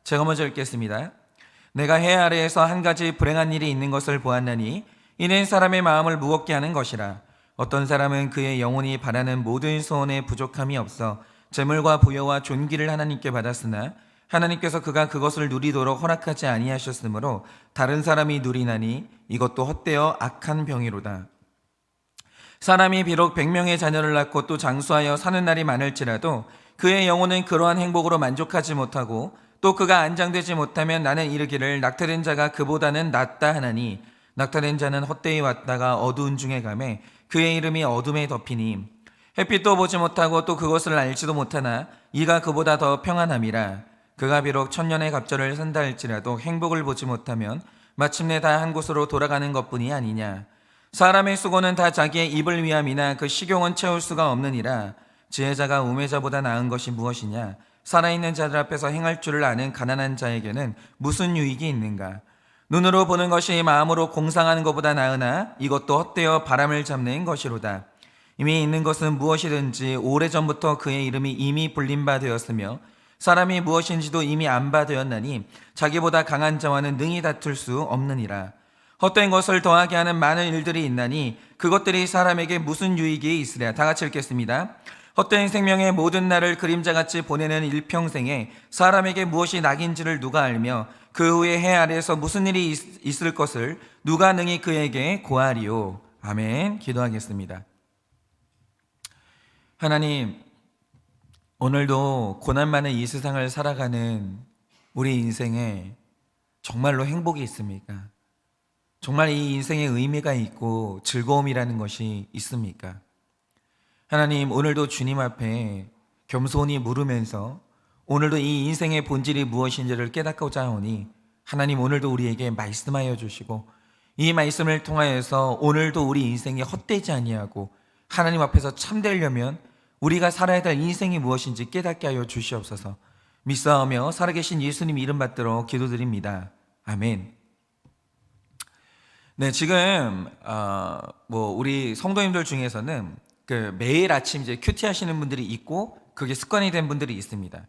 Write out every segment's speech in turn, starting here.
제가 먼저 읽겠습니다. 내가 해 아래에서 한 가지 불행한 일이 있는 것을 보았나니 이는 사람의 마음을 무겁게 하는 것이라. 어떤 사람은 그의 영혼이 바라는 모든 소원에 부족함이 없어 재물과 부여와 존귀를 하나님께 받았으나 하나님께서 그가 그것을 누리도록 허락하지 아니하셨으므로 다른 사람이 누리나니 이것도 헛되어 악한 병이로다. 사람이 비록 100명의 자녀를 낳고 또 장수하여 사는 날이 많을지라도 그의 영혼은 그러한 행복으로 만족하지 못하고 또 그가 안장되지 못하면 나는 이르기를 낙태된 자가 그보다는 낫다 하나니 낙태된 자는 헛되이 왔다가 어두운 중에 가매 그의 이름이 어둠에 덮이니 햇빛도 보지 못하고 또 그것을 알지도 못하나 이가 그보다 더 평안함이라. 그가 비록 천년의 갑절을 산다 할지라도 행복을 보지 못하면 마침내 다 한 곳으로 돌아가는 것뿐이 아니냐. 사람의 수고는 다 자기의 입을 위함이나 그 식용은 채울 수가 없느니라. 지혜자가 우매자보다 나은 것이 무엇이냐. 살아있는 자들 앞에서 행할 줄을 아는 가난한 자에게는 무슨 유익이 있는가. 눈으로 보는 것이 마음으로 공상하는 것보다 나으나 이것도 헛되어 바람을 잡는 것이로다. 이미 있는 것은 무엇이든지 오래전부터 그의 이름이 이미 불린 바 되었으며 사람이 무엇인지도 이미 안 바 되었나니 자기보다 강한 자와는 능히 다툴 수 없느니라. 헛된 것을 더하게 하는 많은 일들이 있나니 그것들이 사람에게 무슨 유익이 있으랴. 다 같이 읽겠습니다. 헛된 생명의 모든 날을 그림자같이 보내는 일평생에 사람에게 무엇이 낙인지를 누가 알며 그 후에 해 아래에서 무슨 일이 있을 것을 누가 능히 그에게 고하리요. 아멘. 기도하겠습니다. 하나님, 오늘도 고난 많은 이 세상을 살아가는 우리 인생에 정말로 행복이 있습니까? 정말 이 인생에 의미가 있고 즐거움이라는 것이 있습니까? 하나님, 오늘도 주님 앞에 겸손히 물으면서 오늘도 이 인생의 본질이 무엇인지를 깨닫고자 하오니 하나님, 오늘도 우리에게 말씀하여 주시고 이 말씀을 통하여서 오늘도 우리 인생이 헛되지 아니하고 하나님 앞에서 참되려면 우리가 살아야 될 인생이 무엇인지 깨닫게 하여 주시옵소서. 믿사오며 살아계신 예수님 이름 받들어 기도드립니다. 아멘. 네, 지금 우리 성도님들 중에서는 매일 아침 이제 큐티 하시는 분들이 있고 그게 습관이 된 분들이 있습니다.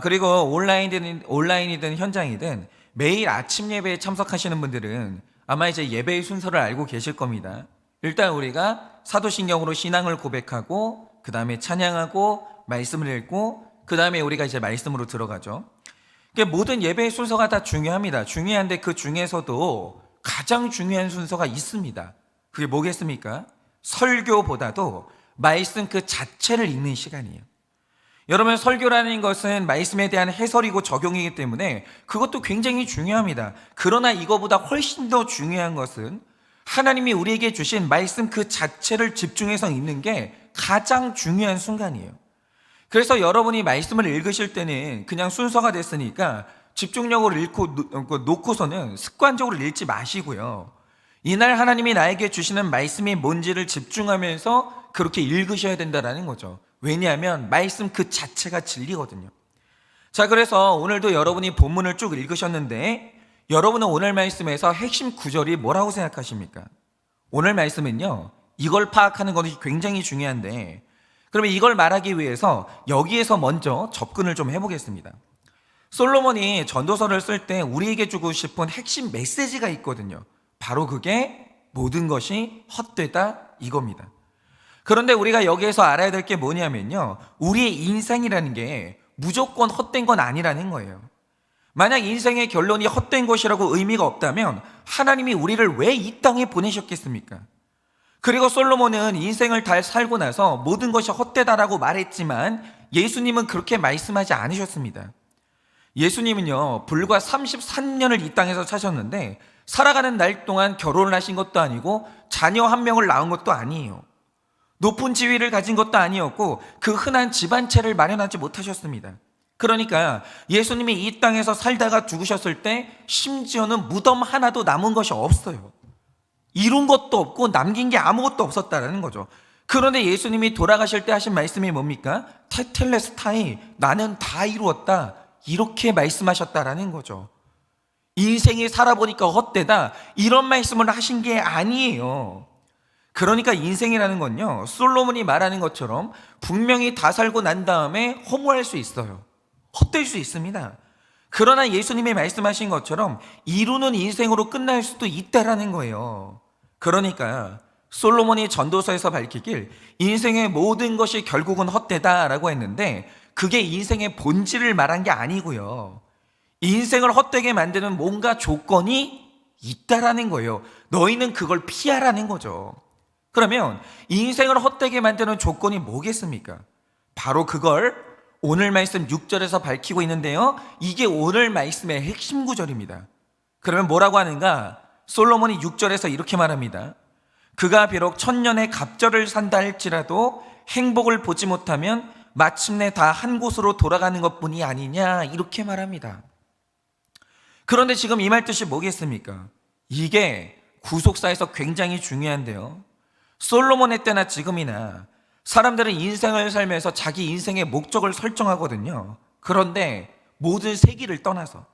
그리고 온라인이든 현장이든 매일 아침 예배에 참석하시는 분들은 아마 이제 예배의 순서를 알고 계실 겁니다. 일단 우리가 사도신경으로 신앙을 고백하고 그 다음에 찬양하고 말씀을 읽고 그 다음에 우리가 이제 말씀으로 들어가죠. 모든 예배의 순서가 다 중요합니다. 중요한데 그 중에서도 가장 중요한 순서가 있습니다. 그게 뭐겠습니까? 설교보다도 말씀 그 자체를 읽는 시간이에요. 여러분, 설교라는 것은 말씀에 대한 해설이고 적용이기 때문에 그것도 굉장히 중요합니다. 그러나 이거보다 훨씬 더 중요한 것은 하나님이 우리에게 주신 말씀 그 자체를 집중해서 읽는 게 가장 중요한 순간이에요. 그래서 여러분이 말씀을 읽으실 때는 그냥 순서가 됐으니까 집중력으로 놓고서는 습관적으로 읽지 마시고요. 이날 하나님이 나에게 주시는 말씀이 뭔지를 집중하면서 그렇게 읽으셔야 된다는 거죠. 왜냐하면 말씀 그 자체가 진리거든요. 자, 그래서 오늘도 여러분이 본문을 쭉 읽으셨는데 여러분은 오늘 말씀에서 핵심 구절이 뭐라고 생각하십니까? 오늘 말씀은요, 이걸 파악하는 것이 굉장히 중요한데 그러면 이걸 말하기 위해서 여기에서 먼저 접근을 좀 해보겠습니다. 솔로몬이 전도서를 쓸 때 우리에게 주고 싶은 핵심 메시지가 있거든요. 바로 그게 모든 것이 헛되다 이겁니다. 그런데 우리가 여기에서 알아야 될 게 뭐냐면요, 우리의 인생이라는 게 무조건 헛된 건 아니라는 거예요. 만약 인생의 결론이 헛된 것이라고 의미가 없다면 하나님이 우리를 왜 이 땅에 보내셨겠습니까? 그리고 솔로몬은 인생을 다 살고 나서 모든 것이 헛되다라고 말했지만 예수님은 그렇게 말씀하지 않으셨습니다. 예수님은요, 불과 33년을 이 땅에서 사셨는데 살아가는 날 동안 결혼을 하신 것도 아니고 자녀 한 명을 낳은 것도 아니에요. 높은 지위를 가진 것도 아니었고 그 흔한 집안채를 마련하지 못하셨습니다. 그러니까 예수님이 이 땅에서 살다가 죽으셨을 때 심지어는 무덤 하나도 남은 것이 없어요. 이룬 것도 없고 남긴 게 아무것도 없었다라는 거죠. 그런데 예수님이 돌아가실 때 하신 말씀이 뭡니까? 테텔레스타이, 나는 다 이루었다, 이렇게 말씀하셨다라는 거죠. 인생이 살아보니까 헛되다, 이런 말씀을 하신 게 아니에요. 그러니까 인생이라는 건요, 솔로몬이 말하는 것처럼 분명히 다 살고 난 다음에 허무할 수 있어요. 헛될 수 있습니다. 그러나 예수님이 말씀하신 것처럼 이루는 인생으로 끝날 수도 있다라는 거예요. 그러니까 솔로몬이 전도서에서 밝히길 인생의 모든 것이 결국은 헛되다라고 했는데, 그게 인생의 본질을 말한 게 아니고요, 인생을 헛되게 만드는 뭔가 조건이 있다라는 거예요. 너희는 그걸 피하라는 거죠. 그러면 인생을 헛되게 만드는 조건이 뭐겠습니까? 바로 그걸 오늘 말씀 6절에서 밝히고 있는데요, 이게 오늘 말씀의 핵심 구절입니다. 그러면 뭐라고 하는가? 솔로몬이 6절에서 이렇게 말합니다. 그가 비록 천년의 갑절을 산다 할지라도 행복을 보지 못하면 마침내 다 한 곳으로 돌아가는 것뿐이 아니냐, 이렇게 말합니다. 그런데 지금 이 말 뜻이 뭐겠습니까? 이게 구속사에서 굉장히 중요한데요, 솔로몬의 때나 지금이나 사람들은 인생을 살면서 자기 인생의 목적을 설정하거든요. 그런데 모든 세기를 떠나서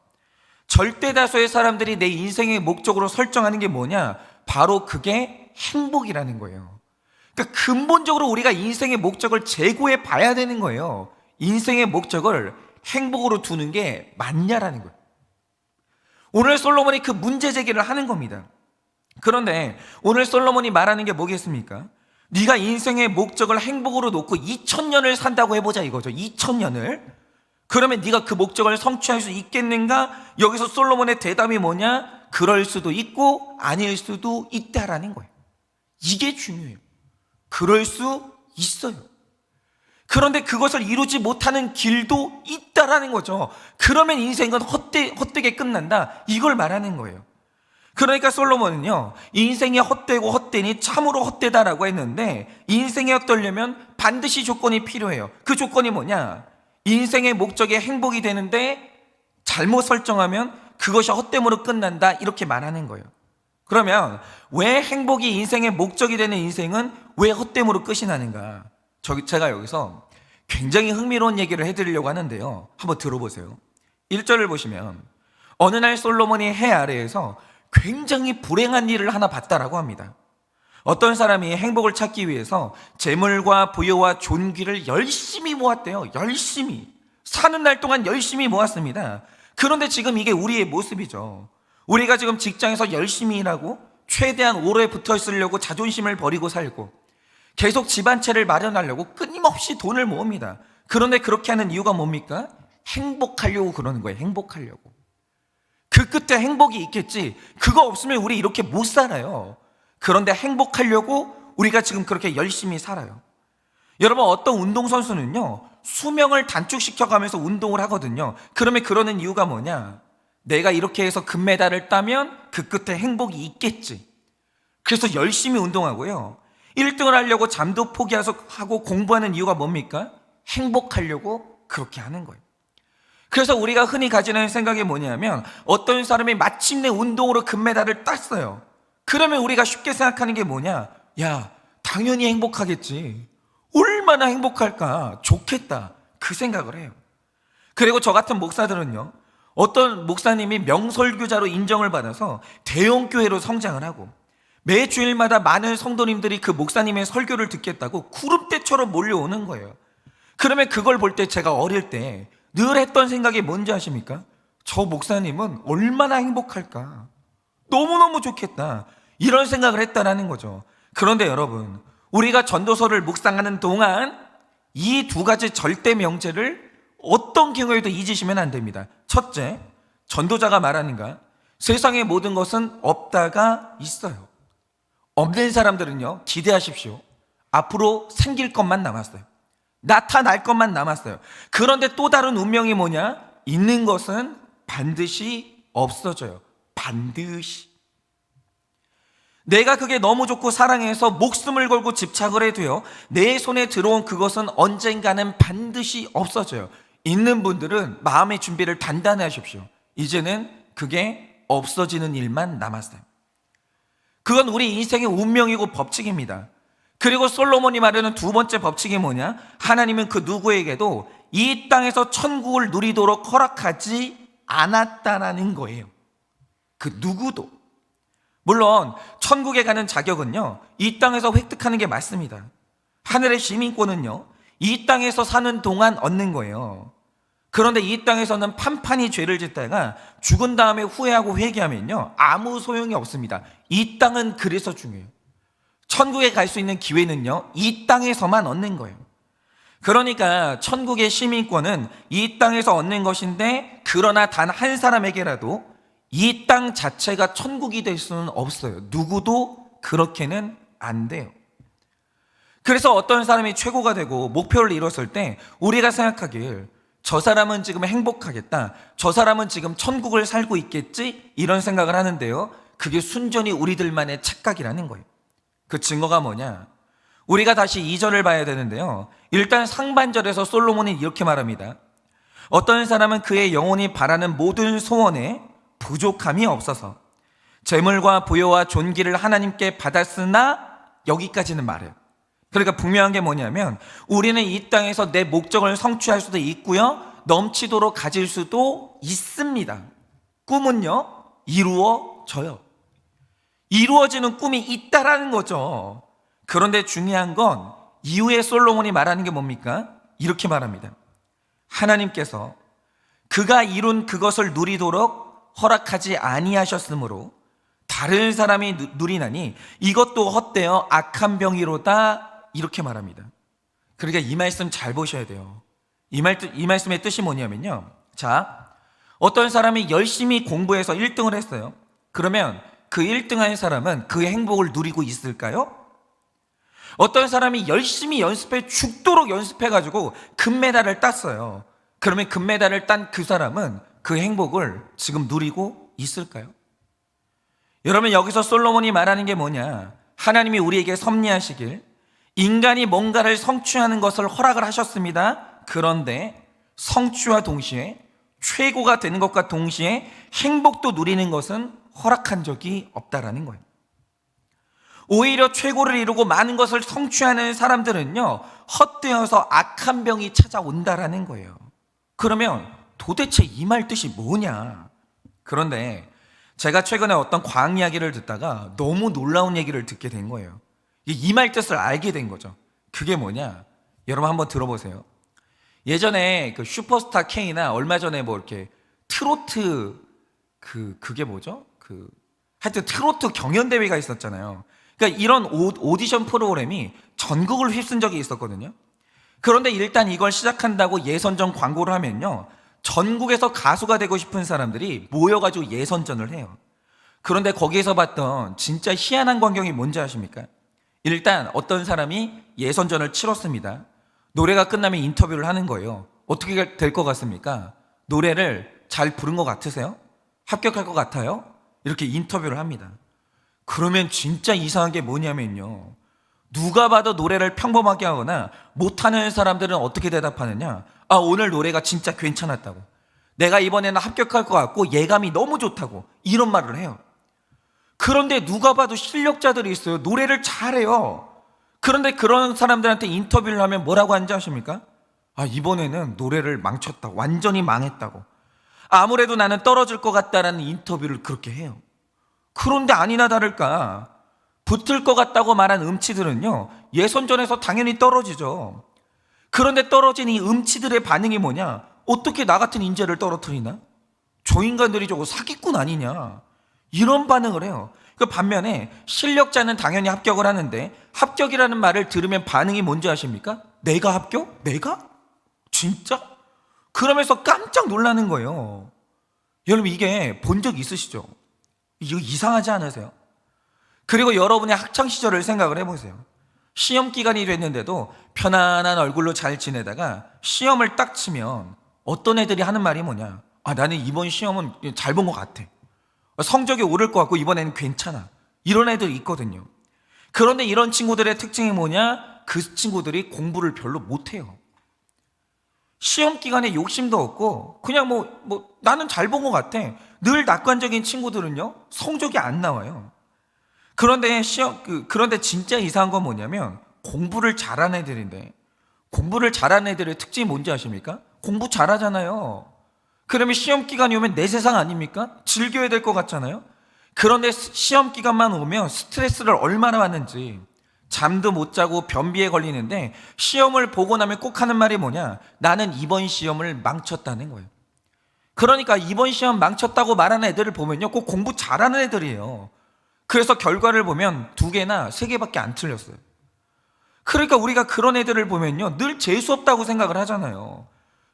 절대 다수의 사람들이 내 인생의 목적으로 설정하는 게 뭐냐? 바로 그게 행복이라는 거예요. 그러니까 근본적으로 우리가 인생의 목적을 재고해 봐야 되는 거예요. 인생의 목적을 행복으로 두는 게 맞냐라는 거예요. 오늘 솔로몬이 그 문제 제기를 하는 겁니다. 그런데 오늘 솔로몬이 말하는 게 뭐겠습니까? 네가 인생의 목적을 행복으로 놓고 2000년을 산다고 해보자 이거죠. 2000년을. 그러면 네가 그 목적을 성취할 수 있겠는가? 여기서 솔로몬의 대답이 뭐냐? 그럴 수도 있고 아닐 수도 있다라는 거예요. 이게 중요해요. 그럴 수 있어요. 그런데 그것을 이루지 못하는 길도 있다라는 거죠. 그러면 인생은 헛되게 끝난다, 이걸 말하는 거예요. 그러니까 솔로몬은요, 인생이 헛되고 헛되니 참으로 헛되다라고 했는데, 인생이 헛되려면 반드시 조건이 필요해요. 그 조건이 뭐냐? 인생의 목적이 행복이 되는데 잘못 설정하면 그것이 헛됨으로 끝난다, 이렇게 말하는 거예요. 그러면 왜 행복이 인생의 목적이 되는 인생은 왜 헛됨으로 끝이 나는가? 제가 여기서 굉장히 흥미로운 얘기를 해드리려고 하는데요, 한번 들어보세요. 1절을 보시면 어느 날 솔로몬이 해 아래에서 굉장히 불행한 일을 하나 봤다라고 합니다. 어떤 사람이 행복을 찾기 위해서 재물과 부여와 존귀를 열심히 모았대요. 열심히 사는 날 동안 열심히 모았습니다. 그런데 지금 이게 우리의 모습이죠. 우리가 지금 직장에서 열심히 일하고 최대한 오래 붙어 있으려고 자존심을 버리고 살고 계속 집 한 채를 마련하려고 끊임없이 돈을 모읍니다. 그런데 그렇게 하는 이유가 뭡니까? 행복하려고 그러는 거예요. 행복하려고. 그 끝에 행복이 있겠지, 그거 없으면 우리 이렇게 못 살아요. 그런데 행복하려고 우리가 지금 그렇게 열심히 살아요. 여러분, 어떤 운동선수는요, 수명을 단축시켜가면서 운동을 하거든요. 그러면 그러는 이유가 뭐냐? 내가 이렇게 해서 금메달을 따면 그 끝에 행복이 있겠지. 그래서 열심히 운동하고요, 1등을 하려고 잠도 포기하고 공부하는 이유가 뭡니까? 행복하려고 그렇게 하는 거예요. 그래서 우리가 흔히 가지는 생각이 뭐냐면, 어떤 사람이 마침내 운동으로 금메달을 땄어요. 그러면 우리가 쉽게 생각하는 게 뭐냐? 야, 당연히 행복하겠지. 얼마나 행복할까? 좋겠다. 그 생각을 해요. 그리고 저 같은 목사들은요, 어떤 목사님이 명설교자로 인정을 받아서 대형 교회로 성장을 하고 매 주일마다 많은 성도님들이 그 목사님의 설교를 듣겠다고 구름대처럼 몰려오는 거예요. 그러면 그걸 볼 때 제가 어릴 때 늘 했던 생각이 뭔지 아십니까? 저 목사님은 얼마나 행복할까? 너무너무 좋겠다, 이런 생각을 했다라는 거죠. 그런데 여러분, 우리가 전도서를 묵상하는 동안 이 두 가지 절대 명제를 어떤 경우에도 잊으시면 안 됩니다. 첫째, 전도자가 말하는가? 세상의 모든 것은 없다가 있어요. 없는 사람들은요, 기대하십시오. 앞으로 생길 것만 남았어요. 나타날 것만 남았어요. 그런데 또 다른 운명이 뭐냐? 있는 것은 반드시 없어져요. 반드시. 내가 그게 너무 좋고 사랑해서 목숨을 걸고 집착을 해도요, 내 손에 들어온 그것은 언젠가는 반드시 없어져요. 있는 분들은 마음의 준비를 단단히 하십시오. 이제는 그게 없어지는 일만 남았어요. 그건 우리 인생의 운명이고 법칙입니다. 그리고 솔로몬이 말하는 두 번째 법칙이 뭐냐? 하나님은 그 누구에게도 이 땅에서 천국을 누리도록 허락하지 않았다라는 거예요. 그 누구도. 물론 천국에 가는 자격은요, 이 땅에서 획득하는 게 맞습니다. 하늘의 시민권은요, 이 땅에서 사는 동안 얻는 거예요. 그런데 이 땅에서는 판판이 죄를 짓다가 죽은 다음에 후회하고 회개하면요, 아무 소용이 없습니다. 이 땅은 그래서 중요해요. 천국에 갈 수 있는 기회는요, 이 땅에서만 얻는 거예요. 그러니까 천국의 시민권은 이 땅에서 얻는 것인데, 그러나 단 한 사람에게라도 이 땅 자체가 천국이 될 수는 없어요. 누구도 그렇게는 안 돼요. 그래서 어떤 사람이 최고가 되고 목표를 이뤘을 때 우리가 생각하길, 저 사람은 지금 행복하겠다, 저 사람은 지금 천국을 살고 있겠지, 이런 생각을 하는데요, 그게 순전히 우리들만의 착각이라는 거예요. 그 증거가 뭐냐? 우리가 다시 2절을 봐야 되는데요, 일단 상반절에서 솔로몬이 이렇게 말합니다. 어떤 사람은 그의 영혼이 바라는 모든 소원에 부족함이 없어서 재물과 부여와 존귀를 하나님께 받았으나, 여기까지는 말해요. 그러니까 분명한 게 뭐냐면, 우리는 이 땅에서 내 목적을 성취할 수도 있고요, 넘치도록 가질 수도 있습니다. 꿈은요, 이루어져요. 이루어지는 꿈이 있다라는 거죠. 그런데 중요한 건 이후에 솔로몬이 말하는 게 뭡니까? 이렇게 말합니다. 하나님께서 그가 이룬 그것을 누리도록 허락하지 아니하셨으므로 다른 사람이 누리나니 이것도 헛되어 악한 병이로다, 이렇게 말합니다. 그러니까 이 말씀 잘 보셔야 돼요. 이 말씀의 뜻이 뭐냐면요, 자, 어떤 사람이 열심히 공부해서 1등을 했어요. 그러면 그 1등한 사람은 그 행복을 누리고 있을까요? 어떤 사람이 열심히 연습해 죽도록 연습해가지고 금메달을 땄어요. 그러면 금메달을 딴 그 사람은 그 행복을 지금 누리고 있을까요? 여러분, 여기서 솔로몬이 말하는 게 뭐냐? 하나님이 우리에게 섭리하시길, 인간이 뭔가를 성취하는 것을 허락을 하셨습니다. 그런데 성취와 동시에, 최고가 되는 것과 동시에 행복도 누리는 것은 허락한 적이 없다라는 거예요. 오히려 최고를 이루고 많은 것을 성취하는 사람들은요, 헛되어서 악한 병이 찾아온다라는 거예요. 그러면 도대체 이 말 뜻이 뭐냐? 그런데 제가 최근에 어떤 과학 이야기를 듣다가 너무 놀라운 얘기를 듣게 된 거예요. 이 말 뜻을 알게 된 거죠. 그게 뭐냐? 여러분 한번 들어보세요. 예전에 그 슈퍼스타 K나 얼마 전에 뭐 이렇게 트로트 그게 뭐죠? 하여튼 트로트 경연대회가 있었잖아요. 그러니까 이런 오디션 프로그램이 전국을 휩쓴 적이 있었거든요. 그런데 일단 이걸 시작한다고 예선전 광고를 하면요, 전국에서 가수가 되고 싶은 사람들이 모여가지고 예선전을 해요. 그런데 거기에서 봤던 진짜 희한한 광경이 뭔지 아십니까? 일단 어떤 사람이 예선전을 치렀습니다. 노래가 끝나면 인터뷰를 하는 거예요. 어떻게 될 것 같습니까? 노래를 잘 부른 것 같으세요? 합격할 것 같아요? 이렇게 인터뷰를 합니다. 그러면 진짜 이상한 게 뭐냐면요, 누가 봐도 노래를 평범하게 하거나 못하는 사람들은 어떻게 대답하느냐? 아, 오늘 노래가 진짜 괜찮았다고, 내가 이번에는 합격할 것 같고 예감이 너무 좋다고, 이런 말을 해요. 그런데 누가 봐도 실력자들이 있어요. 노래를 잘해요. 그런데 그런 사람들한테 인터뷰를 하면 뭐라고 하는지 아십니까? 아, 이번에는 노래를 망쳤다고, 완전히 망했다고, 아무래도 나는 떨어질 것 같다라는 인터뷰를 그렇게 해요. 그런데 아니나 다를까, 붙을 것 같다고 말한 음치들은요, 예선전에서 당연히 떨어지죠. 그런데 떨어진 이 음치들의 반응이 뭐냐? 어떻게 나 같은 인재를 떨어뜨리나? 저 인간들이 저거 사기꾼 아니냐? 이런 반응을 해요. 그 반면에 실력자는 당연히 합격을 하는데, 합격이라는 말을 들으면 반응이 뭔지 아십니까? 내가 합격? 내가? 진짜? 그러면서 깜짝 놀라는 거예요. 여러분, 이게 본 적 있으시죠? 이거 이상하지 않으세요? 그리고 여러분의 학창시절을 생각을 해보세요. 시험 기간이 됐는데도 편안한 얼굴로 잘 지내다가 시험을 딱 치면 어떤 애들이 하는 말이 뭐냐? 아, 나는 이번 시험은 잘 본 것 같아, 성적이 오를 것 같고 이번에는 괜찮아, 이런 애들이 있거든요. 그런데 이런 친구들의 특징이 뭐냐? 그 친구들이 공부를 별로 못해요. 시험 기간에 욕심도 없고 그냥 나는 잘 본 것 같아, 늘 낙관적인 친구들은요, 성적이 안 나와요. 그런데 그런데 진짜 이상한 건 뭐냐면, 공부를 잘하는 애들인데, 공부를 잘하는 애들의 특징이 뭔지 아십니까? 공부 잘하잖아요. 그러면 시험 기간이 오면 내 세상 아닙니까? 즐겨야 될 것 같잖아요. 그런데 시험 기간만 오면 스트레스를 얼마나 받는지 잠도 못 자고 변비에 걸리는데 시험을 보고 나면 꼭 하는 말이 뭐냐? 나는 이번 시험을 망쳤다는 거예요. 그러니까 이번 시험 망쳤다고 말하는 애들을 보면요, 꼭 공부 잘하는 애들이에요. 그래서 결과를 보면 2개나 3개밖에 안 틀렸어요. 그러니까 우리가 그런 애들을 보면요, 늘 재수없다고 생각을 하잖아요.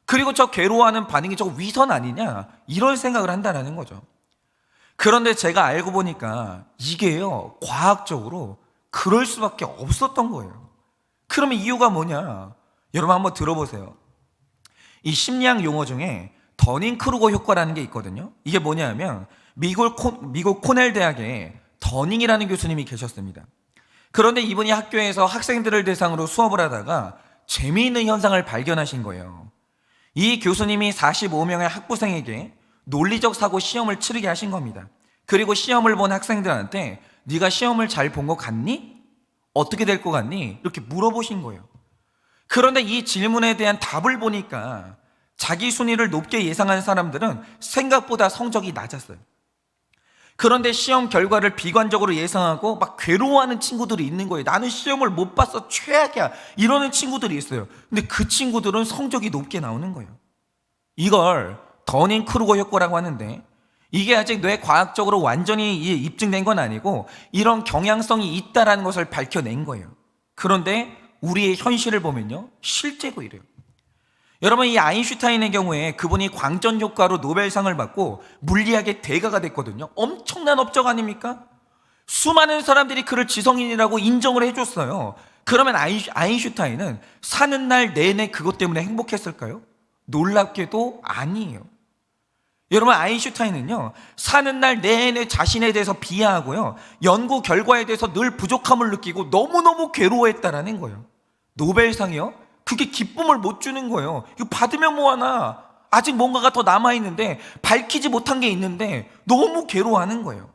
그리고 저 괴로워하는 반응이 저거 위선 아니냐, 이런 생각을 한다는 거죠. 그런데 제가 알고 보니까 이게요, 과학적으로 그럴 수밖에 없었던 거예요. 그러면 이유가 뭐냐? 여러분 한번 들어보세요. 이 심리학 용어 중에 더닝크루거 효과라는 게 있거든요. 이게 뭐냐면 미국 코넬 대학에 더닝이라는 교수님이 계셨습니다. 그런데 이분이 학교에서 학생들을 대상으로 수업을 하다가 재미있는 현상을 발견하신 거예요. 이 교수님이 45명의 학부생에게 논리적 사고 시험을 치르게 하신 겁니다. 그리고 시험을 본 학생들한테 네가 시험을 잘 본 것 같니? 어떻게 될 것 같니? 이렇게 물어보신 거예요. 그런데 이 질문에 대한 답을 보니까 자기 순위를 높게 예상한 사람들은 생각보다 성적이 낮았어요. 그런데 시험 결과를 비관적으로 예상하고 막 괴로워하는 친구들이 있는 거예요. 나는 시험을 못 봤어, 최악이야, 이러는 친구들이 있어요. 근데 그 친구들은 성적이 높게 나오는 거예요. 이걸 더닝크루거 효과라고 하는데, 이게 아직 뇌 과학적으로 완전히 입증된 건 아니고 이런 경향성이 있다라는 것을 밝혀낸 거예요. 그런데 우리의 현실을 보면요, 실제고 이래요. 여러분, 이 아인슈타인의 경우에 그분이 광전 효과로 노벨상을 받고 물리학의 대가가 됐거든요. 엄청난 업적 아닙니까? 수많은 사람들이 그를 지성인이라고 인정을 해줬어요. 그러면 아인슈타인은 사는 날 내내 그것 때문에 행복했을까요? 놀랍게도 아니에요. 여러분, 아인슈타인은요, 사는 날 내내 자신에 대해서 비하하고요, 연구 결과에 대해서 늘 부족함을 느끼고 너무너무 괴로워했다라는 거예요. 노벨상이요? 그게 기쁨을 못 주는 거예요. 이거 받으면 뭐하나? 아직 뭔가가 더 남아있는데, 밝히지 못한 게 있는데 너무 괴로워하는 거예요.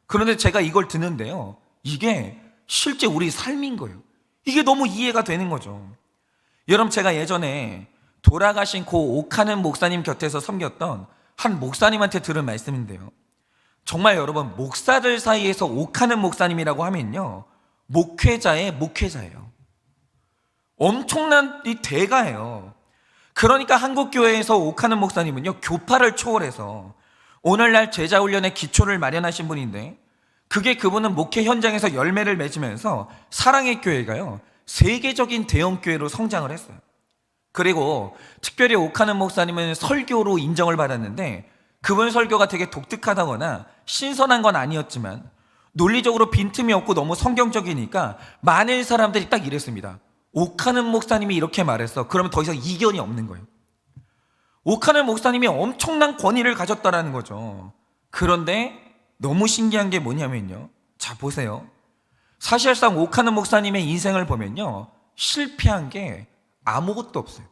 그런데 제가 이걸 듣는데요, 이게 실제 우리 삶인 거예요. 이게 너무 이해가 되는 거죠. 여러분, 제가 예전에 돌아가신 고 오카는 목사님 곁에서 섬겼던 한 목사님한테 들은 말씀인데요, 정말 여러분, 목사들 사이에서 오카는 목사님이라고 하면요, 목회자의 목회자예요. 엄청난 이 대가예요. 그러니까 한국교회에서 오카는 목사님은요, 교파를 초월해서 오늘날 제자훈련의 기초를 마련하신 분인데, 그게 그분은 목회 현장에서 열매를 맺으면서 사랑의 교회가요, 세계적인 대형교회로 성장을 했어요. 그리고 특별히 오카는 목사님은 설교로 인정을 받았는데, 그분 설교가 되게 독특하다거나 신선한 건 아니었지만 논리적으로 빈틈이 없고 너무 성경적이니까 많은 사람들이 딱 이랬습니다. 오카는 목사님이 이렇게 말했어. 그러면 더 이상 이견이 없는 거예요. 오카는 목사님이 엄청난 권위를 가졌다라는 거죠. 그런데 너무 신기한 게 뭐냐면요, 자 보세요. 사실상 오카는 목사님의 인생을 보면요, 실패한 게 아무것도 없어요.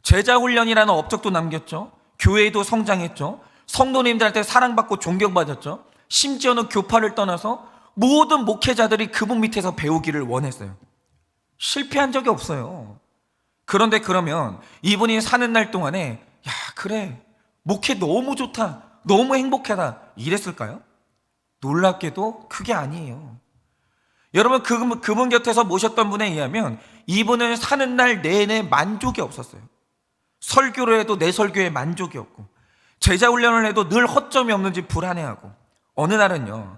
제자훈련이라는 업적도 남겼죠. 교회도 성장했죠. 성도님들한테 사랑받고 존경받았죠. 심지어는 교파를 떠나서 모든 목회자들이 그분 밑에서 배우기를 원했어요. 실패한 적이 없어요. 그런데 그러면 이분이 사는 날 동안에 야 그래, 목회 너무 좋다, 너무 행복하다 이랬을까요? 놀랍게도 그게 아니에요. 여러분, 그분 곁에서 모셨던 분에 의하면 이분은 사는 날 내내 만족이 없었어요. 설교를 해도 내 설교에 만족이 없고, 제자훈련을 해도 늘 허점이 없는지 불안해하고, 어느 날은요,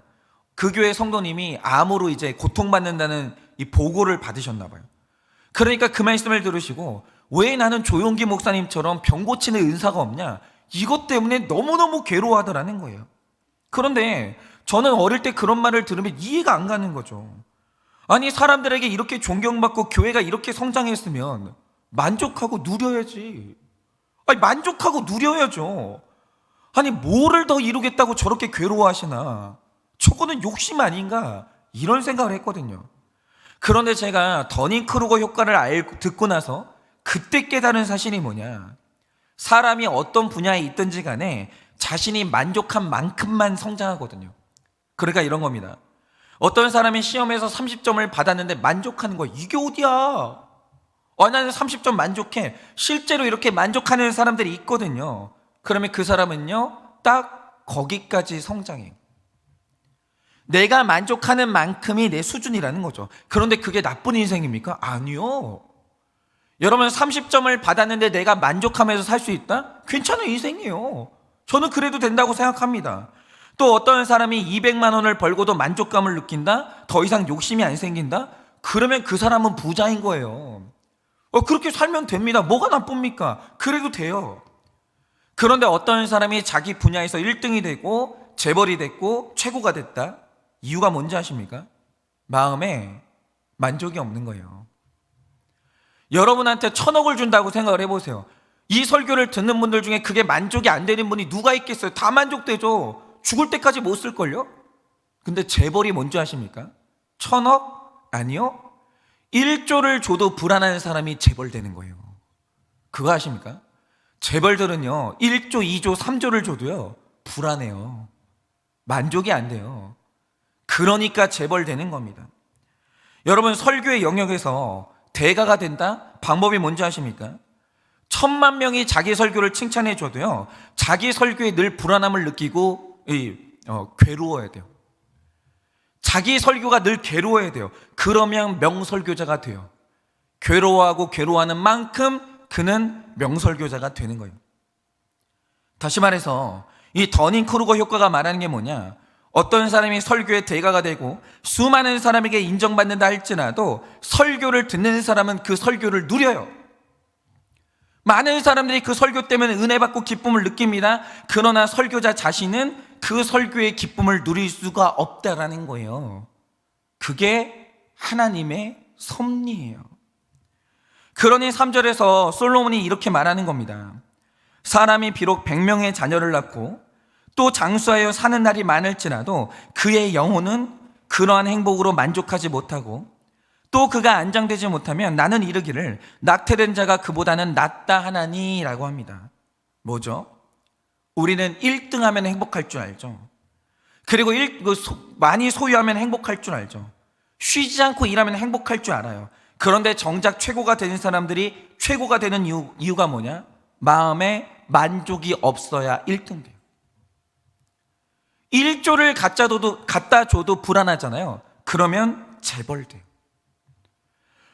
그 교회 성도님이 암으로 이제 고통받는다는 이 보고를 받으셨나 봐요. 그러니까 그 말씀을 들으시고, 왜 나는 조용기 목사님처럼 병 고치는 은사가 없냐, 이것 때문에 너무너무 괴로워하더라는 거예요. 그런데 저는 어릴 때 그런 말을 들으면 이해가 안 가는 거죠. 아니, 사람들에게 이렇게 존경받고 교회가 이렇게 성장했으면 만족하고 누려야지. 아니, 만족하고 누려야죠. 아니, 뭐를 더 이루겠다고 저렇게 괴로워하시나, 저거는 욕심 아닌가, 이런 생각을 했거든요. 그런데 제가 더닝크루거 효과를 듣고 나서 그때 깨달은 사실이 뭐냐, 사람이 어떤 분야에 있든지 간에 자신이 만족한 만큼만 성장하거든요. 그러니까 이런 겁니다. 어떤 사람이 시험에서 30점을 받았는데 만족하는 거야. 이게 어디야? 나는 30점 만족해. 실제로 이렇게 만족하는 사람들이 있거든요. 그러면 그 사람은요, 딱 거기까지 성장해. 내가 만족하는 만큼이 내 수준이라는 거죠. 그런데 그게 나쁜 인생입니까? 아니요. 여러분 30점을 받았는데 내가 만족하면서 살 수 있다? 괜찮은 인생이에요. 저는 그래도 된다고 생각합니다. 또 어떤 사람이 200만 원을 벌고도 만족감을 느낀다? 더 이상 욕심이 안 생긴다? 그러면 그 사람은 부자인 거예요. 그렇게 살면 됩니다. 뭐가 나쁩니까? 그래도 돼요. 그런데 어떤 사람이 자기 분야에서 1등이 되고 재벌이 됐고 최고가 됐다? 이유가 뭔지 아십니까? 마음에 만족이 없는 거예요. 여러분한테 1,000억을 준다고 생각을 해보세요. 이 설교를 듣는 분들 중에 그게 만족이 안 되는 분이 누가 있겠어요? 다 만족되죠. 죽을 때까지 못 쓸걸요? 근데 재벌이 뭔지 아십니까? 1,000억? 아니요. 1조를 줘도 불안한 사람이 재벌 되는 거예요. 그거 아십니까? 재벌들은요 1조, 2조, 3조를 줘도요 불안해요. 만족이 안 돼요. 그러니까 재벌 되는 겁니다. 여러분 설교의 영역에서 대가가 된다? 방법이 뭔지 아십니까? 1,000만 명이 자기 설교를 칭찬해 줘도요 자기 설교에 늘 불안함을 느끼고 괴로워야 돼요. 자기 설교가 늘 괴로워야 돼요. 그러면 명설교자가 돼요. 괴로워하고 괴로워하는 만큼 그는 명설교자가 되는 거예요. 다시 말해서 이 더닝크루거 효과가 말하는 게 뭐냐? 어떤 사람이 설교의 대가가 되고 수많은 사람에게 인정받는다 할지라도 설교를 듣는 사람은 그 설교를 누려요. 많은 사람들이 그 설교 때문에 은혜 받고 기쁨을 느낍니다. 그러나 설교자 자신은 그 설교의 기쁨을 누릴 수가 없다라는 거예요. 그게 하나님의 섭리예요. 그러니 3절에서 솔로몬이 이렇게 말하는 겁니다. 사람이 비록 100명의 자녀를 낳고 또 장수하여 사는 날이 많을지라도 그의 영혼은 그러한 행복으로 만족하지 못하고 또 그가 안정되지 못하면 나는 이르기를 낙태된 자가 그보다는 낫다 하나니 라고 합니다. 뭐죠? 우리는 1등 하면 행복할 줄 알죠. 그리고 많이 소유하면 행복할 줄 알죠. 쉬지 않고 일하면 행복할 줄 알아요. 그런데 정작 최고가 되는 사람들이 최고가 되는 이유가 뭐냐? 마음에 만족이 없어야 1등 돼요. 1조를 갖다 줘도 불안하잖아요. 그러면 재벌 돼요.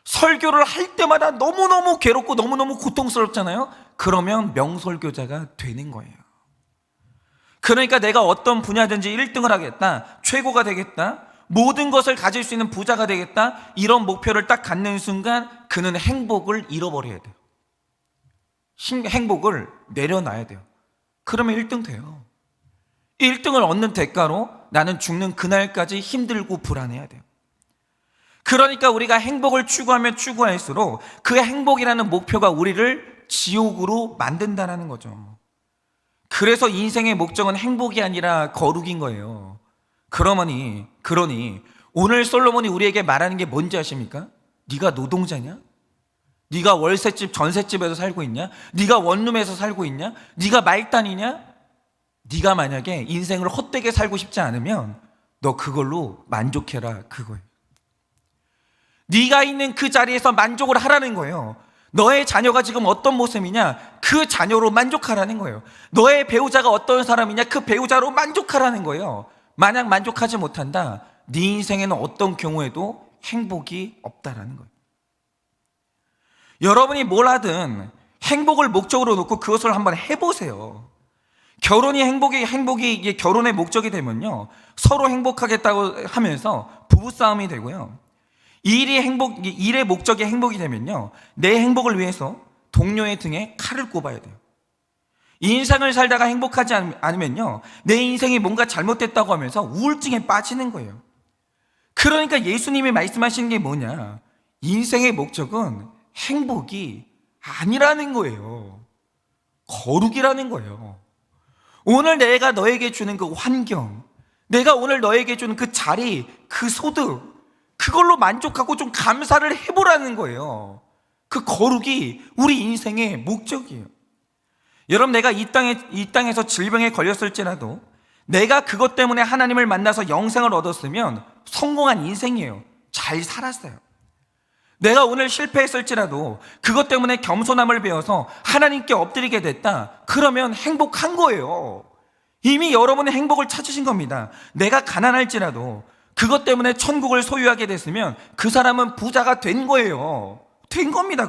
설교를 할 때마다 너무너무 괴롭고 너무너무 고통스럽잖아요. 그러면 명설교자가 되는 거예요. 그러니까 내가 어떤 분야든지 1등을 하겠다, 최고가 되겠다, 모든 것을 가질 수 있는 부자가 되겠다, 이런 목표를 딱 갖는 순간 그는 행복을 잃어버려야 돼요. 행복을 내려놔야 돼요. 그러면 1등 돼요. 1등을 얻는 대가로 나는 죽는 그날까지 힘들고 불안해야 돼요. 그러니까 우리가 행복을 추구하면 추구할수록 그 행복이라는 목표가 우리를 지옥으로 만든다는 거죠. 그래서 인생의 목적은 행복이 아니라 거룩인 거예요. 그러니 오늘 솔로몬이 우리에게 말하는 게 뭔지 아십니까? 네가 노동자냐? 네가 월세집, 전셋집에서 살고 있냐? 네가 원룸에서 살고 있냐? 네가 말단이냐? 네가 만약에 인생을 헛되게 살고 싶지 않으면 너 그걸로 만족해라, 그거예요. 네가 있는 그 자리에서 만족을 하라는 거예요. 너의 자녀가 지금 어떤 모습이냐? 그 자녀로 만족하라는 거예요. 너의 배우자가 어떤 사람이냐? 그 배우자로 만족하라는 거예요. 만약 만족하지 못한다, 네 인생에는 어떤 경우에도 행복이 없다라는 거예요. 여러분이 뭘 하든 행복을 목적으로 놓고 그것을 한번 해보세요. 결혼이 행복이 결혼의 목적이 되면요, 서로 행복하겠다고 하면서 부부싸움이 되고요. 일의 목적이 행복이 되면요, 내 행복을 위해서 동료의 등에 칼을 꼽아야 돼요. 인생을 살다가 행복하지 않으면요, 내 인생이 뭔가 잘못됐다고 하면서 우울증에 빠지는 거예요. 그러니까 예수님이 말씀하시는 게 뭐냐? 인생의 목적은 행복이 아니라는 거예요. 거룩이라는 거예요. 오늘 내가 너에게 주는 그 환경, 내가 오늘 너에게 주는 그 자리, 그 소득, 그걸로 만족하고 좀 감사를 해보라는 거예요. 그 거룩이 우리 인생의 목적이에요. 여러분, 내가 이 땅에서 질병에 걸렸을지라도 내가 그것 때문에 하나님을 만나서 영생을 얻었으면 성공한 인생이에요. 잘 살았어요. 내가 오늘 실패했을지라도 그것 때문에 겸손함을 배워서 하나님께 엎드리게 됐다, 그러면 행복한 거예요. 이미 여러분의 행복을 찾으신 겁니다. 내가 가난할지라도 그것 때문에 천국을 소유하게 됐으면 그 사람은 부자가 된 거예요. 된 겁니다.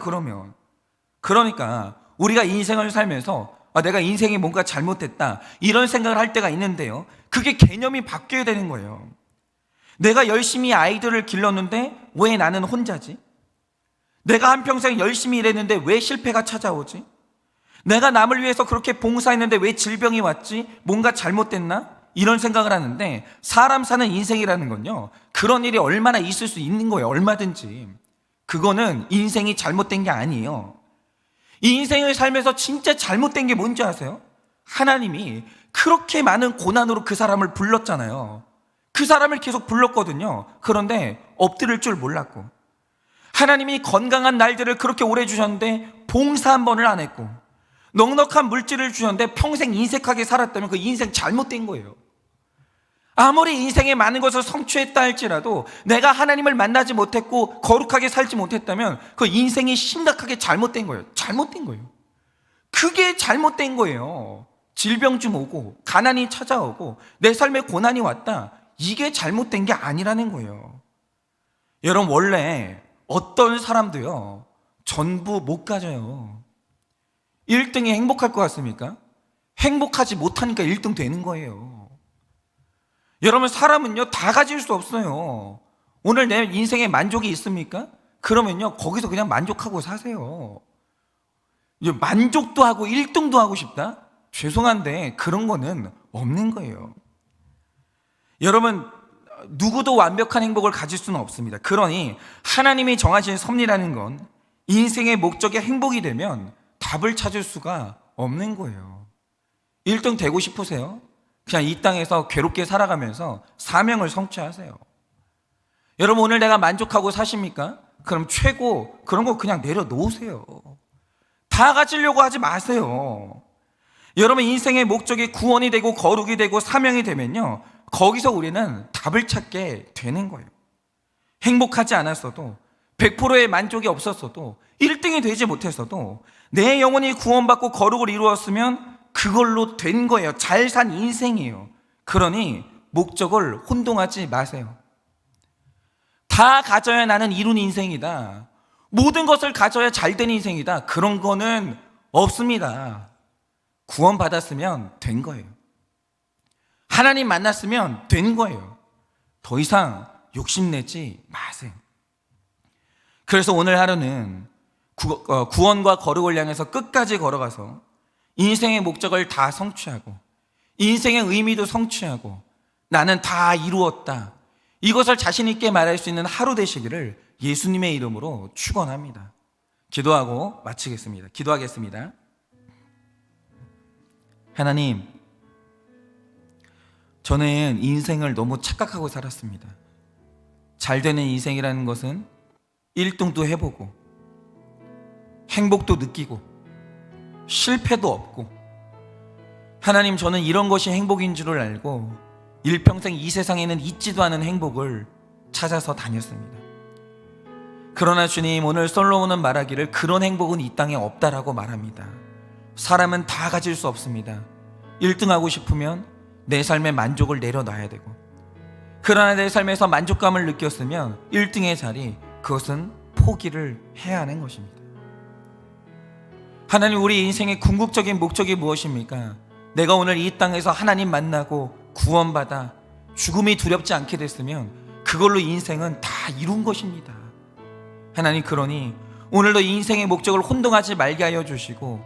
그러니까 우리가 인생을 살면서 내가 인생이 뭔가 잘못됐다 이런 생각을 할 때가 있는데요, 그게 개념이 바뀌어야 되는 거예요. 내가 열심히 아이들을 길렀는데 왜 나는 혼자지? 내가 한평생 열심히 일했는데 왜 실패가 찾아오지? 내가 남을 위해서 그렇게 봉사했는데 왜 질병이 왔지? 뭔가 잘못됐나? 이런 생각을 하는데, 사람 사는 인생이라는 건요, 그런 일이 얼마나 있을 수 있는 거예요. 얼마든지. 그거는 인생이 잘못된 게 아니에요. 이 인생을 살면서 진짜 잘못된 게 뭔지 아세요? 하나님이 그렇게 많은 고난으로 그 사람을 불렀잖아요. 그 사람을 계속 불렀거든요. 그런데 엎드릴 줄 몰랐고, 하나님이 건강한 날들을 그렇게 오래 주셨는데 봉사 한 번을 안 했고, 넉넉한 물질을 주셨는데 평생 인색하게 살았다면 그 인생 잘못된 거예요. 아무리 인생에 많은 것을 성취했다 할지라도 내가 하나님을 만나지 못했고 거룩하게 살지 못했다면 그 인생이 심각하게 잘못된 거예요. 그게 잘못된 거예요. 질병 오고 가난이 찾아오고 내 삶에 고난이 왔다, 이게 잘못된 게 아니라는 거예요. 여러분, 원래 어떤 사람도요 전부 못 가져요. 1등이 행복할 것 같습니까? 행복하지 못하니까 1등 되는 거예요. 여러분, 사람은요 다 가질 수 없어요. 오늘 내 인생에 만족이 있습니까? 그러면요 거기서 그냥 만족하고 사세요. 만족도 하고 1등도 하고 싶다? 죄송한데 그런 거는 없는 거예요. 여러분, 누구도 완벽한 행복을 가질 수는 없습니다. 그러니 하나님이 정하신 섭리라는 건 인생의 목적이 행복이 되면 답을 찾을 수가 없는 거예요. 1등 되고 싶으세요? 그냥 이 땅에서 괴롭게 살아가면서 사명을 성취하세요. 여러분, 오늘 내가 만족하고 사십니까? 그럼 최고 그런 거 그냥 내려놓으세요. 다 가지려고 하지 마세요. 여러분, 인생의 목적이 구원이 되고 거룩이 되고 사명이 되면요, 거기서 우리는 답을 찾게 되는 거예요. 행복하지 않았어도, 100%의 만족이 없었어도, 1등이 되지 못했어도 내 영혼이 구원받고 거룩을 이루었으면 그걸로 된 거예요. 잘 산 인생이에요. 그러니 목적을 혼동하지 마세요. 다 가져야 나는 이룬 인생이다, 모든 것을 가져야 잘된 인생이다, 그런 거는 없습니다. 구원받았으면 된 거예요. 하나님 만났으면 된 거예요. 더 이상 욕심내지 마세요. 그래서 오늘 하루는 구원과 거룩을 향해서 끝까지 걸어가서 인생의 목적을 다 성취하고 인생의 의미도 성취하고 나는 다 이루었다, 이것을 자신 있게 말할 수 있는 하루 되시기를 예수님의 이름으로 축원합니다. 기도하고 마치겠습니다. 기도하겠습니다. 하나님, 저는 인생을 너무 착각하고 살았습니다. 잘 되는 인생이라는 것은 1등도 해보고 행복도 느끼고 실패도 없고, 하나님, 저는 이런 것이 행복인 줄을 알고 일평생 이 세상에는 있지도 않은 행복을 찾아서 다녔습니다. 그러나 주님, 오늘 솔로몬은 말하기를 그런 행복은 이 땅에 없다라고 말합니다. 사람은 다 가질 수 없습니다. 1등 하고 싶으면 내 삶의 만족을 내려놔야 되고, 그러나 내 삶에서 만족감을 느꼈으면 1등의 자리, 그것은 포기를 해야 하는 것입니다. 하나님, 우리 인생의 궁극적인 목적이 무엇입니까? 내가 오늘 이 땅에서 하나님 만나고 구원받아 죽음이 두렵지 않게 됐으면 그걸로 인생은 다 이룬 것입니다. 하나님, 그러니 오늘도 인생의 목적을 혼동하지 말게 하여 주시고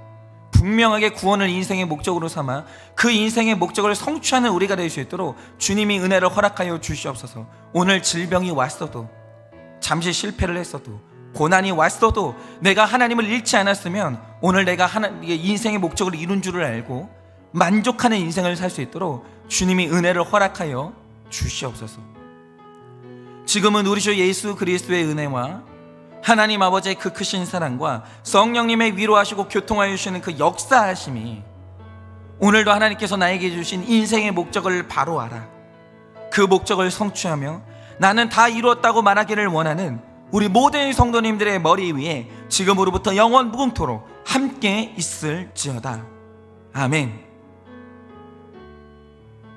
분명하게 구원을 인생의 목적으로 삼아 그 인생의 목적을 성취하는 우리가 될 수 있도록 주님이 은혜를 허락하여 주시옵소서. 오늘 질병이 왔어도, 잠시 실패를 했어도, 고난이 왔어도 내가 하나님을 잃지 않았으면 오늘 내가 인생의 목적을 이룬 줄을 알고 만족하는 인생을 살 수 있도록 주님이 은혜를 허락하여 주시옵소서. 지금은 우리 주 예수 그리스도의 은혜와 하나님 아버지의 그 크신 사랑과 성령님의 위로하시고 교통하여 주시는 그 역사하심이 오늘도 하나님께서 나에게 주신 인생의 목적을 바로 알아 그 목적을 성취하며 나는 다 이루었다고 말하기를 원하는 우리 모든 성도님들의 머리 위에 지금으로부터 영원 무궁토록 함께 있을지어다. 아멘.